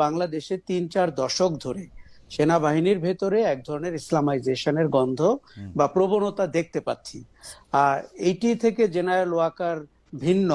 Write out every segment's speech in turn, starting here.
বাংলাদেশে ৩-৪ দশক ধরে সেনাবাহিনীর ভেতরে এক ধরনের ইসলামাইজেশনের গন্ধ বা প্রবণতা দেখতে পাচ্ছি। এইটি থেকে জেনারেল ওয়াকার ভিন্ন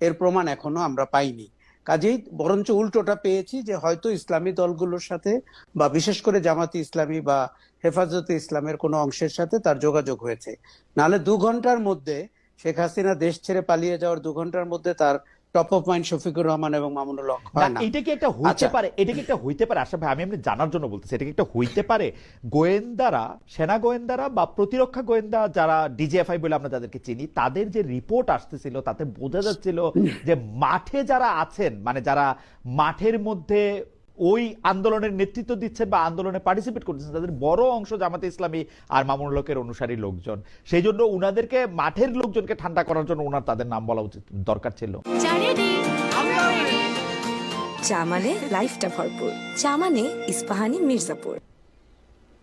এর প্রমাণ এখনো আমরা পাইনি। কাজেই বরঞ্চ উল্টোটা পেয়েছি যে হয়তো ইসলামী দলগুলোর সাথে বা বিশেষ করে জামাতি ইসলামী বা হেফাজতে ইসলামের কোনো অংশের সাথে তার যোগাযোগ হয়েছে। নাহলে 2 ঘন্টার মধ্যে শেখ হাসিনা দেশ ছেড়ে পালিয়ে যাওয়ার 2 ঘন্টার মধ্যে তার top of mind Shafiqur Rahman এবং মামুনুল হক হয় না। এটা কি একটা হইতে পারে? এটা কি একটা হইতে পারে? আশা ভাই, আমি আপনি জানার জন্য বলতেছি, এটা কি একটা হইতে পারে? গোয়েন্দারা, সেনা গোয়েন্দারা বা প্রতিরক্ষা গোয়েন্দা যারা ডিজিএফআই বলে আমরা যাদেরকে চিনি, তাদের যে রিপোর্ট আসতেছিল তাতে বোঝা যাচ্ছিল যে মাঠে যারা আছেন, মানে যারা মাঠের মধ্যে ওই আন্দোলনের নেতৃত্ব দিচ্ছেন বা আন্দোলনে পার্টিসিপেট করতেছেন, তাদের বড় অংশ জামাতে ইসলামী আর মামুনুল হকের অনুসারী লোকজন। সেই জন্য উনাদেরকে, মাঠের লোকজনকে ঠান্ডা করার জন্য ওনার তাদের নাম বলা উচিত, দরকার ছিল। চা মানে লাইফটা ভরপুর, চা মানে ইস্পাহানি মির্জাপুর।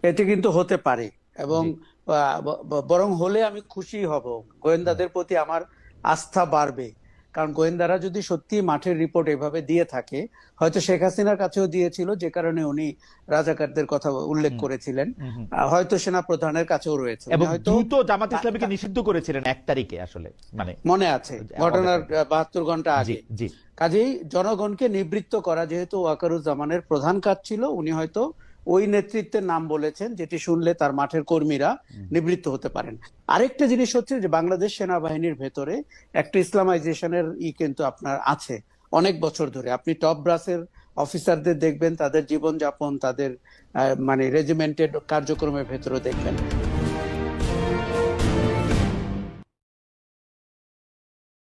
এটি কিন্তু হতে পারে এবং বরং হলে আমি খুশি হব। গোয়েন্দাদের প্রতি আমার আস্থা বাড়বে, কারণ গোয়েন্দারা যদি সত্যি মাঠের রিপোর্ট এভাবে দিয়ে থাকে, হয়তো শেখ হাসিনার কাছেও দিয়েছিল, যে কারণে উনি রাজাকারদের কথা উল্লেখ করেছিলেন, হয়তো সেনা প্রধানের কাছেও রয়েছে, এবং দ্রুত জামাত ইসলামীকে নিষিদ্ধ করেছিলেন 1 তারিখে, আসলে মানে মনে আছে ঘটনার 72 ঘন্টা আগে। কাজেই জনগণকে নিবৃত্ত করা যেহেতু ওয়াকারুজ্জামানের প্রধান কাজ ছিল, উনি হয়তো ওই নেতৃত্বের নাম বলেছেন, যেটি শুনলে তার মাঠের কর্মীরা নিবৃত্ত হতে পারেন। আরেকটা জিনিস হচ্ছে যে বাংলাদেশ সেনাবাহিনীর ভেতরে একটা ইসলামাইজেশনের কিন্তু আপনার আছে অনেক বছর ধরে। আপনি টপ ব্রাসের অফিসারদের দেখবেন, তাদের জীবনযাপন, তাদের মানে রেজিমেন্টের কার্যক্রমের ভেতরে দেখবেন